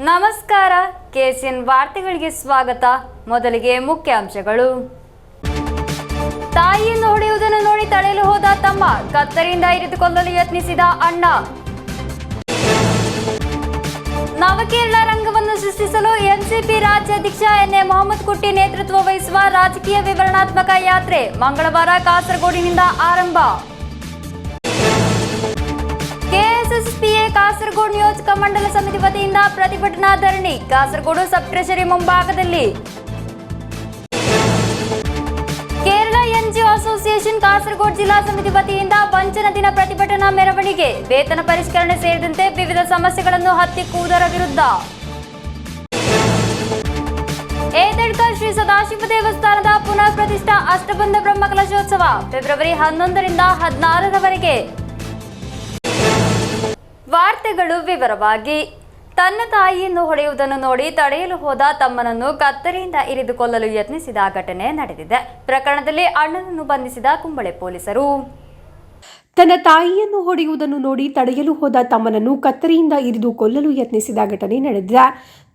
ನಮಸ್ಕಾರ, ಕೆಸಿಎನ್ ವಾರ್ತೆಗಳಿಗೆ ಸ್ವಾಗತ. ಮೊದಲಿಗೆ ಮುಖ್ಯಾಂಶಗಳು. ತಾಯಿಯನ್ನು ಹೊಡೆಯುವುದನ್ನು ನೋಡಿ ತಡೆಯಲು ಹೋದ ತಮ್ಮ, ಕತ್ತರಿಯಿಂದ ಇರಿದುಕೊಳ್ಳಲು ಯತ್ನಿಸಿದ ಅಣ್ಣ. ನವಕೇರಳ ರಂಗವನ್ನು ಸೃಷ್ಟಿಸಲು ಎನ್ಸಿಪಿ ರಾಜ್ಯಾಧ್ಯಕ್ಷ ಎನ್ಎ ಮೊಹಮ್ಮದ್ ಕುಟ್ಟಿ ನೇತೃತ್ವ ವಹಿಸುವ ರಾಜಕೀಯ ವಿವರಣಾತ್ಮಕ ಯಾತ್ರೆ ಮಂಗಳವಾರ ಕಾಸರಗೋಡಿನಿಂದ ಆರಂಭ. ಕೆಎಸ್ಎಸ್ಪಿಎ ಕಾಸರಗೋಡು ನಿಯೋಜಕ ಮಂಡಲ ಸಮಿತಿ ವತಿಯಿಂದ ಪ್ರತಿಭಟನಾ ಧರಣಿ ಕಾಸರಗೋಡು ಸಬ್ ಟ್ರೆಷರಿ ಮುಂಭಾಗದಲ್ಲಿ. ಕೇರಳ ಎನ್ಜಿಒ ಅಸೋಸಿಯೇಷನ್ ಕಾಸರಗೋಡು ಜಿಲ್ಲಾ ಸಮಿತಿ ವತಿಯಿಂದ ವಂಚನ ದಿನ ಪ್ರತಿಭಟನಾ ಮೆರವಣಿಗೆ, ವೇತನ ಪರಿಷ್ಕರಣೆ ಸೇರಿದಂತೆ ವಿವಿಧ ಸಮಸ್ಯೆಗಳನ್ನು ಹತ್ತಿಕ್ಕುವುದರ ವಿರುದ್ಧ. ಏತಡ್ಕ ಶ್ರೀ ಸದಾಶಿವ ದೇವಸ್ಥಾನದ ಪುನಃ ಪ್ರತಿಷ್ಠಾ ಅಷ್ಟಬಂಧ ಬ್ರಹ್ಮಕಲಶೋತ್ಸವ ಫೆಬ್ರವರಿ 11ರಿಂದ 16ರವರೆಗೆ. ವಾರ್ತೆಗಳು ವಿವರವಾಗಿ. ತನ್ನ ತಾಯಿಯನ್ನು ಹೊಡೆಯುವುದನ್ನು ನೋಡಿ ತಡೆಯಲು ಹೋದ ತಮ್ಮನನ್ನು ಕತ್ತರಿಯಿಂದ ಇರಿದುಕೊಳ್ಳಲು ಯತ್ನಿಸಿದ ಘಟನೆ ನಡೆದಿದೆ. ಪ್ರಕರಣದಲ್ಲಿ ಅಣ್ಣನನ್ನು ಬಂಧಿಸಿದ ಕುಂಬಳೆ ಪೊಲೀಸರು. ತನ್ನ ತಾಯಿಯನ್ನು ಹೊಡೆಯುವುದನ್ನು ನೋಡಿ ತಡೆಯಲು ಹೋದ ತಮ್ಮನನ್ನು ಕತ್ತರಿಯಿಂದ ಇರಿದು ಕೊಲ್ಲಲು ಯತ್ನಿಸಿದ ಘಟನೆ ನಡೆದಿದೆ.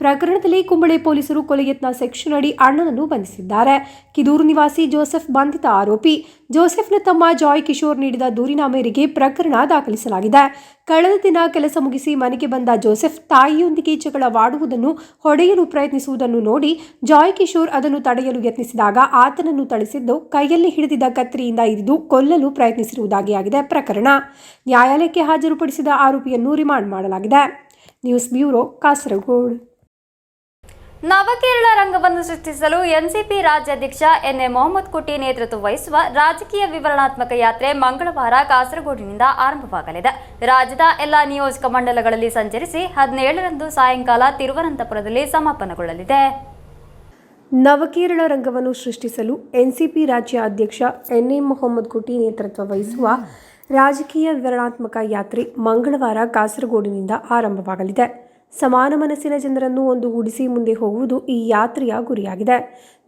ಪ್ರಕರಣದಲ್ಲಿ ಕುಂಬಳೆ ಪೊಲೀಸರು ಕೊಲೆ ಯತ್ನ ಸೆಕ್ಷನ್ ಅಡಿ ಅಣ್ಣನನ್ನು ಬಂಧಿಸಿದ್ದಾರೆ. ಕಿದೂರು ನಿವಾಸಿ ಜೋಸೆಫ್ ಬಂಧಿತ ಆರೋಪಿ. ಜೋಸೆಫ್ನ ತಮ್ಮ ಜಾಯ್ ಕಿಶೋರ್ ನೀಡಿದ ದೂರಿನ ಮೇರೆಗೆ ಪ್ರಕರಣ ದಾಖಲಿಸಲಾಗಿದೆ. ಕಳೆದ ದಿನ ಕೆಲಸ ಮುಗಿಸಿ ಮನೆಗೆ ಬಂದ ಜೋಸೆಫ್ ತಾಯಿಯೊಂದಿಗೆ ಜಗಳವಾಡುವುದನ್ನು, ಹೊಡೆಯಲು ಪ್ರಯತ್ನಿಸುವುದನ್ನು ನೋಡಿ ಜಾಯ್ ಕಿಶೋರ್ ಅದನ್ನು ತಡೆಯಲು ಯತ್ನಿಸಿದಾಗ ಆತನನ್ನು ಥಳಿಸಿದ್ದು ಕೈಯಲ್ಲಿ ಹಿಡಿದಿದ್ದ ಕತ್ತರಿಯಿಂದ ಇರಿದು ಕೊಲ್ಲಲು ಪ್ರಯತ್ನಿಸಿರುವುದಾಗಿ ಆಗಿದೆ ಪ್ರಕರಣ. ನ್ಯಾಯಾಲಯಕ್ಕೆ ಹಾಜರುಪಡಿಸಿದ ಆರೋಪಿಯನ್ನು ರಿಮಾಂಡ್ ಮಾಡಲಾಗಿದೆ. News bureau, Kasaragod. ನವಕೇರಳ ರಂಗವನ್ನು ಸೃಷ್ಟಿಸಲು ಎನ್ಸಿಪಿ ರಾಜ್ಯಾಧ್ಯಕ್ಷ ಎನ್ಎ ಮೊಹಮ್ಮದ್ ಕುಟ್ಟಿ ನೇತೃತ್ವ ವಹಿಸುವ ರಾಜಕೀಯ ವಿವರಣಾತ್ಮಕ ಯಾತ್ರೆ ಮಂಗಳವಾರ ಕಾಸರಗೋಡಿನಿಂದ ಆರಂಭವಾಗಲಿದೆ. ರಾಜ್ಯದ ಎಲ್ಲ ನಿಯೋಜಕ ಮಂಡಲಗಳಲ್ಲಿ ಸಂಚರಿಸಿ 17ರಂದು ಸಾಯಂಕಾಲ ತಿರುವನಂತಪುರದಲ್ಲಿ ಸಮಾಪನಗೊಳ್ಳಲಿದೆ. ನವಕೇರಳ ರಂಗವನ್ನು ಸೃಷ್ಟಿಸಲು ಎನ್ಸಿಪಿ ರಾಜ್ಯ ಅಧ್ಯಕ್ಷ ಎನ್ಎ ಮೊಹಮ್ಮದ್ ಕುಟ್ಟಿ ನೇತೃತ್ವ ವಹಿಸುವ ರಾಜಕೀಯ ವಿವರಣಾತ್ಮಕ ಯಾತ್ರೆ ಮಂಗಳವಾರ ಕಾಸರಗೋಡಿನಿಂದ ಆರಂಭವಾಗಲಿದೆ. ಸಮಾನ ಮನಸ್ಸಿನ ಜನರನ್ನು ಒಂದುಗೂಡಿಸಿ ಮುಂದೆ ಹೋಗುವುದು ಈ ಯಾತ್ರೆಯ ಗುರಿಯಾಗಿದೆ.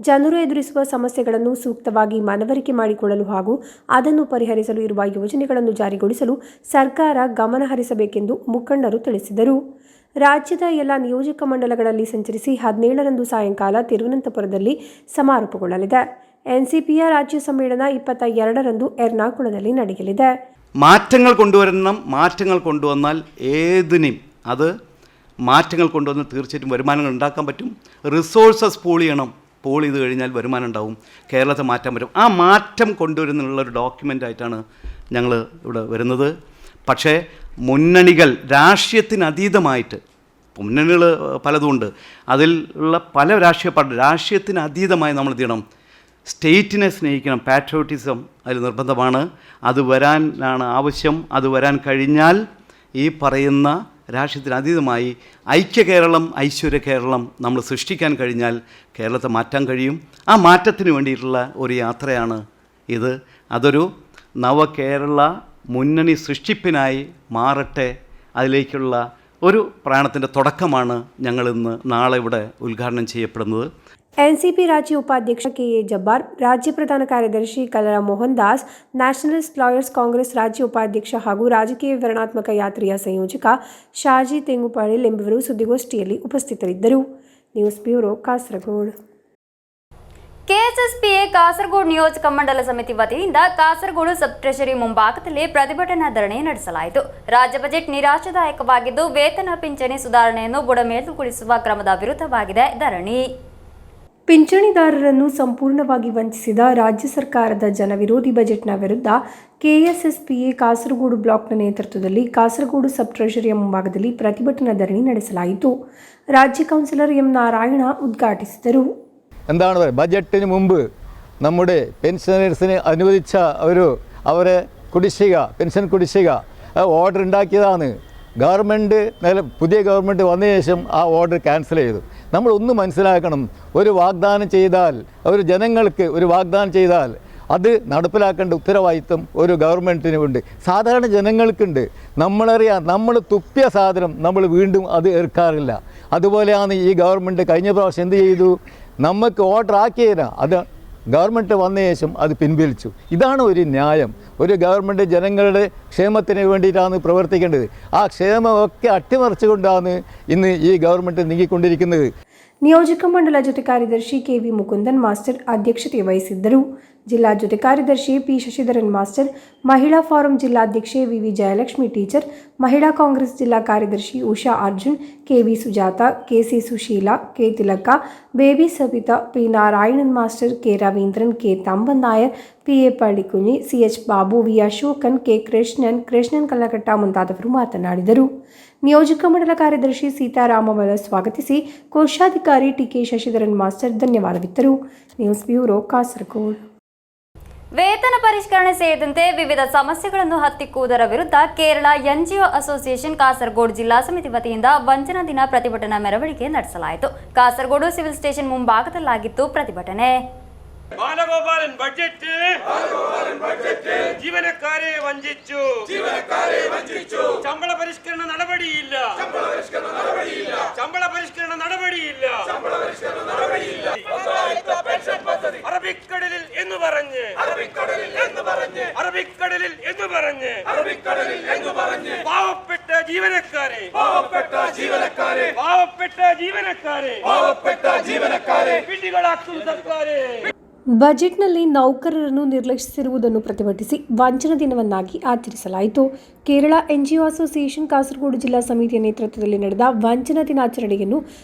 ಜನರು ಎದುರಿಸುವ ಸಮಸ್ಯೆಗಳನ್ನು ಸೂಕ್ತವಾಗಿ ಮನವರಿಕೆ ಮಾಡಿಕೊಳ್ಳಲು ಹಾಗೂ ಅದನ್ನು ಪರಿಹರಿಸಲು ಇರುವ ಯೋಜನೆಗಳನ್ನು ಜಾರಿಗೊಳಿಸಲು ಸರ್ಕಾರ ಗಮನ ಹರಿಸಬೇಕೆಂದು ಮುಖಂಡರು ತಿಳಿಸಿದರು. ರಾಜ್ಯದ ಎಲ್ಲ ನಿಯೋಜಕ ಮಂಡಲಗಳಲ್ಲಿ ಸಂಚರಿಸಿ 17ರಂದು ಸಾಯಂಕಾಲ ತಿರುವನಂತಪುರದಲ್ಲಿ ಸಮಾರೋಪಗೊಳ್ಳಲಿದೆ. എൻസിപിയ രാജ്യ സമ്മേളന 22ರಂದು എറണാകുളത്തിൽ നടക്കലിದೆ. മാറ്റങ്ങൾ കൊണ്ടുവന്നാൽ ഏതിനും അത് മാറ്റങ്ങൾ കൊണ്ടുവന്ന് തീർച്ചയായിട്ടും വരുമാനങ്ങൾ ഉണ്ടാക്കാൻ പറ്റും. റിസോഴ്സസ് പൂൾ ചെയ്ത് കഴിഞ്ഞാൽ വരുമാനം ഉണ്ടാവും. കേരളത്തെ മാറ്റാൻ പറ്റും. ആ മാറ്റം കൊണ്ടുവരുന്നുള്ളൊരു ഡോക്യുമെൻ്റായിട്ടാണ് ഞങ്ങൾ ഇവിടെ വരുന്നത്. പക്ഷേ മുന്നണികൾ രാഷ്ട്രീയത്തിനതീതമായിട്ട്, മുന്നണികൾ പലതുമുണ്ട്, അതിൽ ഉള്ള പല രാഷ്ട്രീയ പാർട്ടി രാഷ്ട്രീയത്തിന് അതീതമായി നമ്മൾ എന്ത് ചെയ്യണം, സ്റ്റേറ്റിനെ സ്നേഹിക്കണം. പാട്രിയോട്ടിസം അതിൽ നിർബന്ധമാണ്. അത് വരാനാണ് ആവശ്യം. അത് വരാൻ കഴിഞ്ഞാൽ ഈ പറയുന്ന രാഷ്ട്രീയത്തിന് അതീതമായി ഐക്യ കേരളം, ഐശ്വര്യ കേരളം നമ്മൾ സൃഷ്ടിക്കാൻ കഴിഞ്ഞാൽ കേരളത്തെ മാറ്റാൻ കഴിയും. ആ മാറ്റത്തിന് വേണ്ടിയിട്ടുള്ള ഒരു യാത്രയാണ് ഇത്. അതൊരു നവകേരള മുന്നണി സൃഷ്ടിപ്പിനായി മാറട്ടെ. അതിലേക്കുള്ള ഒരു പ്രയാണത്തിൻ്റെ തുടക്കമാണ് ഞങ്ങളിന്ന് നാളെ ഇവിടെ ഉദ്ഘാടനം ചെയ്യപ്പെടുന്നത്. ಎನ್ಸಿಪಿ ರಾಜ್ಯ ಉಪಾಧ್ಯಕ್ಷ ಕೆಎ ಜಬ್ಬಾರ್, ರಾಜ್ಯ ಪ್ರಧಾನ ಕಾರ್ಯದರ್ಶಿ ಕಲರ ಮೋಹನ್ ದಾಸ್, ನ್ಯಾಷನಲಿಸ್ಟ್ ಲಾಯರ್ಸ್ ಕಾಂಗ್ರೆಸ್ ರಾಜ್ಯ ಉಪಾಧ್ಯಕ್ಷ ಹಾಗೂ ರಾಜಕೀಯ ವಿವರಣಾತ್ಮಕ ಯಾತ್ರೆಯ ಸಂಯೋಜಕ ಶಾಜಿ ತೆಂಗುಪಾಳಿಲ್ ಎಂಬುವರು ಸುದ್ದಿಗೋಷ್ಠಿಯಲ್ಲಿ ಉಪಸ್ಥಿತರಿದ್ದರು. News bureau, Kasaragod. KSSPA Kasaragod ನಿಯೋಜಕ ಮಂಡಲ ಸಮಿತಿ ವತಿಯಿಂದ ಕಾಸರಗೋಡು ಸಬ್ ಟ್ರೆಷರಿ ಮುಂಭಾಗದಲ್ಲಿ ಪ್ರತಿಭಟನಾ ಧರಣಿ ನಡೆಸಲಾಯಿತು. ರಾಜ್ಯ ಬಜೆಟ್ ನಿರಾಶಾದಾಯಕವಾಗಿದ್ದು ವೇತನ ಪಿಂಚಣಿ ಸುಧಾರಣೆಯನ್ನು ಬುಡಮೇಲುಗೊಳಿಸುವ ಕ್ರಮದ ವಿರುದ್ಧವಾಗಿದೆ ಧರಣಿ. ಪಿಂಚಣಿದಾರರನ್ನು ಸಂಪೂರ್ಣವಾಗಿ ವಂಚಿಸಿದ ರಾಜ್ಯ ಸರ್ಕಾರದ ಜನವಿರೋಧಿ ಬಜೆಟ್ನ ವಿರುದ್ಧ ಕೆಎಸ್ಎಸ್ಪಿಎ ಕಾಸರಗೋಡು ಬ್ಲಾಕ್ನ ನೇತೃತ್ವದಲ್ಲಿ ಕಾಸರಗೋಡು ಸಬ್ ಟ್ರೆಷರಿಯ ಮುಂಭಾಗದಲ್ಲಿ ಪ್ರತಿಭಟನಾ ಧರಣಿ ನಡೆಸಲಾಯಿತು. ರಾಜ್ಯ ಕೌನ್ಸಿಲರ್ എം നാരായണ ഉദ്ഘാಟಿಸಿದರು. എന്താണ് ബജറ്റിന് മുമ്പ് നമ്മുടെ പെൻഷനേഴ്സിന് അനുവദിച്ച അവരെ പെൻഷൻ കുടിശ്ശിക ഓർഡർ ഉണ്ടാക്കിയതാണ്. പുതിയ ഗവൺമെൻറ് വന്ന ശേഷം ആ ഓർഡർ ക്യാൻസൽ ചെയ്തു. നമ്മളൊന്ന് മനസ്സിലാക്കണം, ഒരു വാഗ്ദാനം ചെയ്താൽ, ജനങ്ങൾക്ക് ഒരു വാഗ്ദാനം ചെയ്താൽ അത് നടപ്പിലാക്കേണ്ട ഉത്തരവാദിത്വം ഒരു ഗവൺമെൻറ്റിനുണ്ട്, സാധാരണ ജനങ്ങൾക്കുണ്ട്. നമ്മളറിയാം, നമ്മൾ തുപ്പിയ സാധനം നമ്മൾ വീണ്ടും അത് ഏർക്കാറില്ല. അതുപോലെയാണ് ഈ ഗവൺമെൻറ് കഴിഞ്ഞ പ്രാവശ്യം എന്ത് ചെയ്തു, നമുക്ക് ഓർഡർ ആക്കിയതിനാ അത് ഗവൺമെൻറ് വന്ന ശേഷം അത് പിൻവലിച്ചു. ഇതാണ് ഒരു ന്യായം. ഒരു ഗവൺമെൻറ് ജനങ്ങളുടെ ക്ഷേമത്തിന് വേണ്ടിയിട്ടാണ് പ്രവർത്തിക്കേണ്ടത്. ആ ക്ഷേമമൊക്കെ അട്ടിമറിച്ചുകൊണ്ടാണ് ഇന്ന് ഈ ഗവൺമെൻറ് നീങ്ങിക്കൊണ്ടിരിക്കുന്നത്. ನಿಯೋಜಕ ಮಂಡಲ ಜೊತೆ ಕಾರ್ಯದರ್ಶಿ ಕೆವಿ ಮುಕುಂದನ್ ಮಾಸ್ಟರ್ ಅಧ್ಯಕ್ಷತೆ ವಹಿಸಿದ್ದರು. ಜಿಲ್ಲಾ ಜೊತೆ ಕಾರ್ಯದರ್ಶಿ ಪಿ ಶಶಿಧರನ್ ಮಾಸ್ಟರ್, ಮಹಿಳಾ ಫಾರಂ ಜಿಲ್ಲಾಧ್ಯಕ್ಷೆ ವಿವಿ ಜಯಲಕ್ಷ್ಮಿ ಟೀಚರ್, ಮಹಿಳಾ ಕಾಂಗ್ರೆಸ್ ಜಿಲ್ಲಾ ಕಾರ್ಯದರ್ಶಿ Usha Arjun, KV Sujatha, KC Sushila, K Thilaka, Baby Sabitha, P Narayanan master, K Raveendran, K Thamban Nair, P A Pallikunhi, C H Babu, V Ashokan, K Krishnan Kallakatta ಮುಂತಾದವರು ಮಾತನಾಡಿದರು. ನಿಯೋಜಕ ಮಂಡಲ ಕಾರ್ಯದರ್ಶಿ ಸೀತಾರಾಮವಲ ಸ್ವಾಗತಿಸಿ ಕೋಶಾಧಿಕಾರಿ ಟಿಕೆ ಶಶಿಧರನ್ ಮಾಸ್ಟರ್ ಧನ್ಯವಾದವಿತ್ತರು. News bureau Kasaragod. ವೇತನ ಪರಿಷ್ಕರಣೆ ಸೇರಿದಂತೆ ವಿವಿಧ ಸಮಸ್ಯೆಗಳನ್ನು ಹತ್ತಿಕ್ಕುವುದರ ವಿರುದ್ಧ ಕೇರಳ ಎನ್ಜಿಒ ಅಸೋಸಿಯೇಷನ್ ಕಾಸರಗೋಡು ಜಿಲ್ಲಾ ಸಮಿತಿ ವತಿಯಿಂದ ವಂಚನಾ ದಿನ ಪ್ರತಿಭಟನಾ ಮೆರವಣಿಗೆ ನಡೆಸಲಾಯಿತು. ಕಾಸರಗೋಡು ಸಿವಿಲ್ ಸ್ಟೇಷನ್ ಮುಂಭಾಗದಲ್ಲಾಗಿತ್ತು ಪ್ರತಿಭಟನೆ. ബാലഗോപാലൻ ബഡ്ജറ്റ് ജീവനക്കാരെ വഞ്ചിച്ചു. ശമ്പള പരിഷ്കരണ നടപടിയില്ല. അറബിക്കടലിൽ എന്ന് പറഞ്ഞ് പാവപ്പെട്ട ജീവനക്കാരെ പിടികളാക്കും സർക്കാരെ. ಬಜೆಟ್ನಲ್ಲಿ ನೌಕರರನ್ನು ನಿರ್ಲಕ್ಷಿಸಿರುವುದನ್ನು ಪ್ರತಿಭಟಿಸಿ ವಂಚನಾ ದಿನವನ್ನಾಗಿ ಆಚರಿಸಲಾಯಿತು. ಕೇರಳ ಎನ್ಜಿಒ ಅಸೋಸಿಯೇಷನ್ ಕಾಸರಗೋಡು ಜಿಲ್ಲಾ ಸಮಿತಿಯ ನೇತೃತ್ವದಲ್ಲಿ ನಡೆದ ವಂಚನಾ ದಿನಾಚರಣೆಯನ್ನು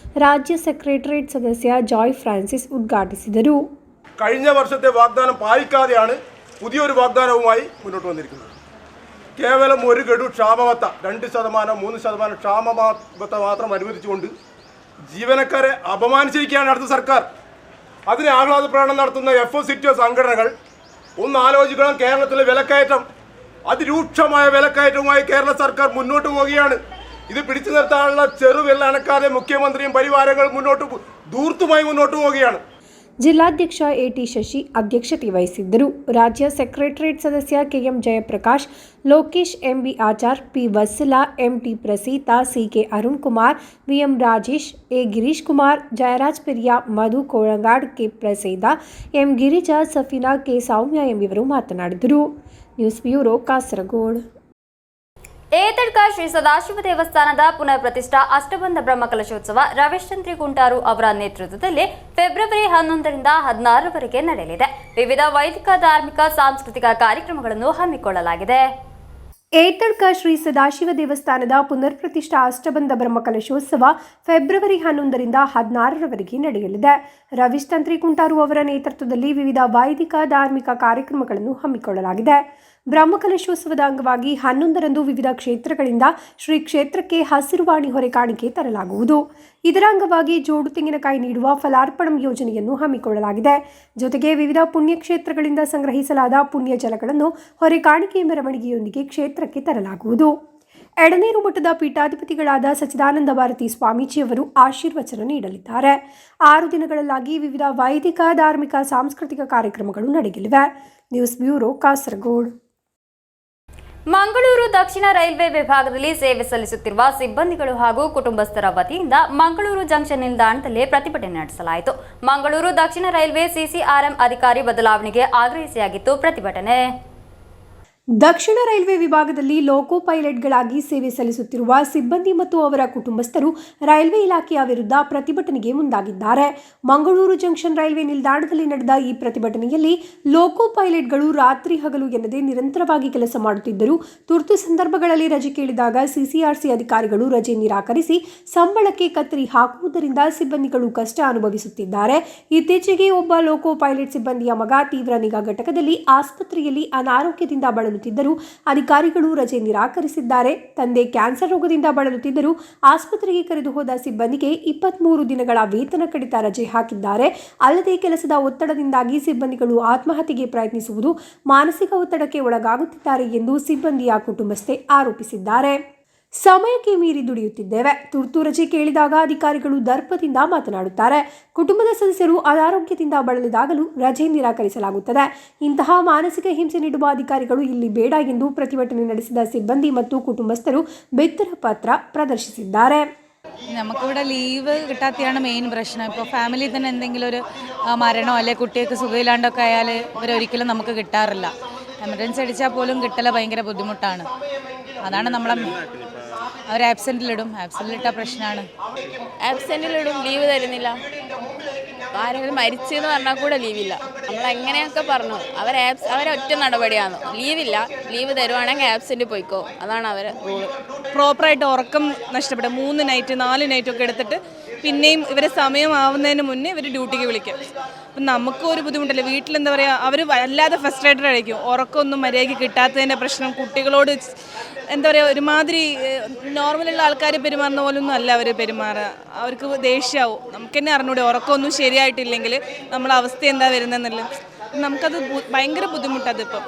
ರಾಜ್ಯ ಸೆಕ್ರೆಟರಿಯೇಟ್ ಸದಸ್ಯ ಜಾಯ್ ಫ್ರಾನ್ಸಿಸ್ ಉದ್ಘಾಟಿಸಿದರು. കഴിഞ്ഞ വർഷത്തെ വാഗ്ദാനം പാലിക്കാതെയാണ് പുതിയൊരു വാഗ്ദാനവുമായി മുന്നോട്ട് വന്നിരിക്കുന്നത്. കേവലം ഒരു ഗഡു ക്ഷാമബത്ത 2%, 3% ക്ഷാമബത്ത മാത്രം അനുവദിച്ചുകൊണ്ട് ജീവനക്കാരെ അപമാനിച്ചിരിക്കുകയാണ് അടുത്ത സർക്കാർ. അതിനെ ആഹ്ലാദ പ്രകടനം നടത്തുന്ന FO-CITO സംഘടനകൾ ഒന്ന് ആലോചിക്കണം. കേരളത്തിലെ വിലക്കയറ്റം, അതിരൂക്ഷമായ വിലക്കയറ്റവുമായി കേരള സർക്കാർ മുന്നോട്ട് പോവുകയാണ്. ഇത് പിടിച്ചു നിർത്താനുള്ള ചെറുവിരൽ അനക്കാതെ മുഖ്യമന്ത്രിയും പരിവാരങ്ങളും ധൂർത്തുമായി മുന്നോട്ട് പോവുകയാണ്. ಜಿಲ್ಲಾಧ್ಯಕ್ಷ ಎಟಿ ಶಶಿ ಅಧ್ಯಕ್ಷತೆ ವಹಿಸಿದ್ದರು. ರಾಜ್ಯ ಸೆಕ್ರೆಟರಿಯೇಟ್ ಸದಸ್ಯ KM Jayaprakash, Lokesh MB Achar, P Vatsala, MT Praseetha, CK Arun Kumar, VM Rajesh, A Girish Kumar, Jayaraj Periya, Madhu Kolangad, K Praseeda, M Girija, Safeena, K Soumya ಎಂಬಿವರು ಮಾತನಾಡಿದರು. News bureau Kasaragod. ಏತಡ್ಕ ಶ್ರೀ ಸದಾಶಿವ ದೇವಸ್ಥಾನದ ಪುನರ್ ಪ್ರತಿಷ್ಠಾ ಅಷ್ಟಬಂಧ ಬ್ರಹ್ಮಕಲಶೋತ್ಸವ ರಮೇಶಚಂದ್ರಿ ಕುಂಟಾರು ಅವರ ನೇತೃತ್ವದಲ್ಲಿ ಫೆಬ್ರವರಿ 11ರಿಂದ 16ರವರೆಗೆ ನಡೆಯಲಿದೆ. ವಿವಿಧ ವೈದಿಕ, ಧಾರ್ಮಿಕ, ಸಾಂಸ್ಕೃತಿಕ ಕಾರ್ಯಕ್ರಮಗಳನ್ನು ಹಮ್ಮಿಕೊಳ್ಳಲಾಗಿದೆ. ಏತಡ್ಕ ಶ್ರೀ ಸದಾಶಿವ ದೇವಸ್ಥಾನದ ಪುನರ್ ಪ್ರತಿಷ್ಠಾ ಅಷ್ಟಬಂಧ ಬ್ರಹ್ಮಕಲಶೋತ್ಸವ ಫೆಬ್ರವರಿ 11ರಿಂದ 16ರವರೆಗೆ ನಡೆಯಲಿದೆ. ರಮೇಶಚಂದ್ರಿ ಕುಂಟಾರು ಅವರ ನೇತೃತ್ವದಲ್ಲಿ ವಿವಿಧ ವೈದಿಕ, ಧಾರ್ಮಿಕ ಕಾರ್ಯಕ್ರಮಗಳನ್ನು ಹಮ್ಮಿಕೊಳ್ಳಲಾಗಿದೆ. ಬ್ರಹ್ಮಕಲಶೋತ್ಸವದ ಅಂಗವಾಗಿ 11ರಂದು ವಿವಿಧ ಕ್ಷೇತ್ರಗಳಿಂದ ಶ್ರೀ ಕ್ಷೇತ್ರಕ್ಕೆ ಹಸಿರುವಾಣಿ ಹೊರೆ ಕಾಣಿಕೆ ತರಲಾಗುವುದು. ಇದರ ಅಂಗವಾಗಿ ಜೋಡು ತೆಂಗಿನಕಾಯಿ ನೀಡುವ ಫಲಾರ್ಪಣಂ ಯೋಜನೆಯನ್ನು ಹಮ್ಮಿಕೊಳ್ಳಲಾಗಿದೆ. ಜೊತೆಗೆ ವಿವಿಧ ಪುಣ್ಯಕ್ಷೇತ್ರಗಳಿಂದ ಸಂಗ್ರಹಿಸಲಾದ ಪುಣ್ಯ ಜಲಗಳನ್ನು ಹೊರೆ ಕಾಣಿಕೆ ಮೆರವಣಿಗೆಯೊಂದಿಗೆ ಕ್ಷೇತ್ರಕ್ಕೆ ತರಲಾಗುವುದು. ಎಡನೀರು ಮಠದ ಪೀಠಾಧಿಪತಿಗಳಾದ ಸಚ್ಚಿದಾನಂದ ಭಾರತಿ ಸ್ವಾಮೀಜಿಯವರು ಆಶೀರ್ವಚನ ನೀಡಲಿದ್ದಾರೆ. 6 ದಿನಗಳಲ್ಲಾಗಿ ವಿವಿಧ ವೈದಿಕ, ಧಾರ್ಮಿಕ, ಸಾಂಸ್ಕೃತಿಕ ಕಾರ್ಯಕ್ರಮಗಳು ನಡೆಯಲಿವೆ. News bureau Kasaragod. ಮಂಗಳೂರು ದಕ್ಷಿಣ ರೈಲ್ವೆ ವಿಭಾಗದಲ್ಲಿ ಸೇವೆ ಸಲ್ಲಿಸುತ್ತಿರುವ ಸಿಬ್ಬಂದಿಗಳು ಹಾಗೂ ಕುಟುಂಬಸ್ಥರ ವತಿಯಿಂದ ಮಂಗಳೂರು ಜಂಕ್ಷನ್ ನಿಲ್ದಾಣದಲ್ಲಿ ಪ್ರತಿಭಟನೆ ನಡೆಸಲಾಯಿತು. ಮಂಗಳೂರು ದಕ್ಷಿಣ ರೈಲ್ವೆ CCRM ಅಧಿಕಾರಿ ಬದಲಾವಣೆಗೆ ಆಗ್ರಹಿಸಿಯಾಗಿತ್ತು ಪ್ರತಿಭಟನೆ. ದಕ್ಷಿಣ ರೈಲ್ವೆ ವಿಭಾಗದಲ್ಲಿ ಲೋಕೋ ಪೈಲಟ್ಗಳಾಗಿ ಸೇವೆ ಸಲ್ಲಿಸುತ್ತಿರುವ ಸಿಬ್ಬಂದಿ ಮತ್ತು ಅವರ ಕುಟುಂಬಸ್ಥರು ರೈಲ್ವೆ ಇಲಾಖೆಯ ವಿರುದ್ಧ ಪ್ರತಿಭಟನೆಗೆ ಮುಂದಾಗಿದ್ದಾರೆ. ಮಂಗಳೂರು ಜಂಕ್ಷನ್ ರೈಲ್ವೆ ನಿಲ್ದಾಣದಲ್ಲಿ ನಡೆದ ಈ ಪ್ರತಿಭಟನೆಯಲ್ಲಿ ಲೋಕೋ ಪೈಲಟ್ಗಳು ರಾತ್ರಿ ಹಗಲು ಎನ್ನದೇ ನಿರಂತರವಾಗಿ ಕೆಲಸ ಮಾಡುತ್ತಿದ್ದರು. ತುರ್ತು ಸಂದರ್ಭಗಳಲ್ಲಿ ರಜೆ ಕೇಳಿದಾಗ CCRC ಅಧಿಕಾರಿಗಳು ರಜೆ ನಿರಾಕರಿಸಿ ಸಂಬಳಕ್ಕೆ ಕತ್ತರಿ ಹಾಕುವುದರಿಂದ ಸಿಬ್ಬಂದಿಗಳು ಕಷ್ಟ ಅನುಭವಿಸುತ್ತಿದ್ದಾರೆ. ಇತ್ತೀಚೆಗೆ ಒಬ್ಬ ಲೋಕೋ ಪೈಲಟ್ ಸಿಬ್ಬಂದಿಯ ಮಗ ತೀವ್ರ ನಿಗಾ ಘಟಕದಲ್ಲಿ ಆಸ್ಪತ್ರೆಯಲ್ಲಿ ಅನಾರೋಗ್ಯದಿಂದ ಬಳಲುತ್ತಿದ್ದರು. ಅಧಿಕಾರಿಗಳು ರಜೆ ನಿರಾಕರಿಸಿದ್ದಾರೆ. ತಂದೆ ಕ್ಯಾನ್ಸರ್ ರೋಗದಿಂದ ಬಳಲುತ್ತಿದ್ದರು. ಆಸ್ಪತ್ರೆಗೆ ಕರೆದು ಹೋದ ಸಿಬ್ಬಂದಿಗೆ 23 ದಿನಗಳ ವೇತನ ಕಡಿತ ರಜೆ ಹಾಕಿದ್ದಾರೆ. ಅಲ್ಲದೆ ಕೆಲಸದ ಒತ್ತಡದಿಂದಾಗಿ ಸಿಬ್ಬಂದಿಗಳು ಆತ್ಮಹತ್ಯೆಗೆ ಪ್ರಯತ್ನಿಸುವುದು, ಮಾನಸಿಕ ಒತ್ತಡಕ್ಕೆ ಒಳಗಾಗುತ್ತಿದ್ದಾರೆ ಎಂದು ಸಿಬ್ಬಂದಿಯ ಕುಟುಂಬಸ್ಥೆ ಆರೋಪಿಸಿದ್ದಾರೆ. ಸಮಯಕ್ಕೆ ಮೀರಿ ದುಡಿಯುತ್ತಿದ್ದೇವೆ. ತುರ್ತು ರಜೆ ಕೇಳಿದಾಗ ಅಧಿಕಾರಿಗಳು ದರ್ಪದಿಂದ ಮಾತನಾಡುತ್ತಾರೆ. ಕುಟುಂಬದ ಸದಸ್ಯರು ಅನಾರೋಗ್ಯದಿಂದ ಬಳಲಿದಾಗಲೂ ರಜೆ ನಿರಾಕರಿಸಲಾಗುತ್ತದೆ. ಇಂತಹ ಮಾನಸಿಕ ಹಿಂಸೆ ನೀಡುವ ಅಧಿಕಾರಿಗಳು ಇಲ್ಲಿ ಬೇಡ ಎಂದು ಪ್ರತಿಭಟನೆ ನಡೆಸಿದ ಸಿಬ್ಬಂದಿ ಮತ್ತು ಕುಟುಂಬಸ್ಥರು ಬೆತ್ತರ ಪತ್ರ ಪ್ರದರ್ಶಿಸಿದ್ದಾರೆ. നമുക്കിവിടെ ലീവ് കിട്ടാത്തതാണ് മെയിൻ പ്രശ്നം. ഇപ്പോൾ ഫാമിലിയിൽ തന്നെ എന്തെങ്കിലും ഒരു മരണമോ അല്ലെങ്കിൽ കുട്ടികൾക്ക് സുഖമില്ലാണ്ടൊക്കെ ആയാൽ ഇവരൊരിക്കലും നമുക്ക് കിട്ടാറില്ല. എമർജൻസി അടിച്ചാൽ പോലും കിട്ടൽ ഭയങ്കര ബുദ്ധിമുട്ടാണ്. അതാണ് നമ്മളെ അവർ ആബ്സെൻറ്റിലിടും. ആബ്സെൻറ്റിലിട്ടാൽ പ്രശ്നമാണ്. ആബ്സെൻറ്റിലിടും, ലീവ് തരുന്നില്ല. ആരെങ്കിലും മരിച്ചെന്ന് പറഞ്ഞാൽ കൂടെ ലീവില്ല. നമ്മൾ എങ്ങനെയൊക്കെ പറഞ്ഞു, അവരൊറ്റ നടപടിയാണ്. ലീവില്ല, ലീവ് തരുവാണെങ്കിൽ ആബ്സെൻറ്റ് പോയിക്കോ, അതാണ് അവരെ റൂള്. പ്രോപ്പറായിട്ട് ഉറക്കം നഷ്ടപ്പെട്ട 3 നൈറ്റ് 4 നൈറ്റൊക്കെ എടുത്തിട്ട് പിന്നെയും ഇവരെ സമയമാവുന്നതിന് മുന്നേ ഇവർ ഡ്യൂട്ടിക്ക് വിളിക്കും. അപ്പം നമുക്കും ഒരു ബുദ്ധിമുട്ടില്ല. വീട്ടിലെന്താ പറയുക, അവർ വല്ലാതെ ഫ്രസ്ട്രേറ്റഡ് ആയിരിക്കും. ഉറക്കമൊന്നും മര്യാദയ്ക്ക് കിട്ടാത്തതിൻ്റെ പ്രശ്നം. കുട്ടികളോട് എന്താ പറയുക, ഒരുമാതിരി നോർമലുള്ള ആൾക്കാർ പെരുമാറുന്ന പോലൊന്നും അല്ല അവർ പെരുമാറുക. അവർക്ക് ദേഷ്യമാവും. നമുക്ക് തന്നെ അറിഞ്ഞൂടെ, ഉറക്കമൊന്നും ശരിയായിട്ടില്ലെങ്കിൽ നമ്മളെ അവസ്ഥ എന്താ വരുന്നതെന്നല്ല. നമുക്കത് ഭയങ്കര ബുദ്ധിമുട്ടാണ് ഇപ്പം.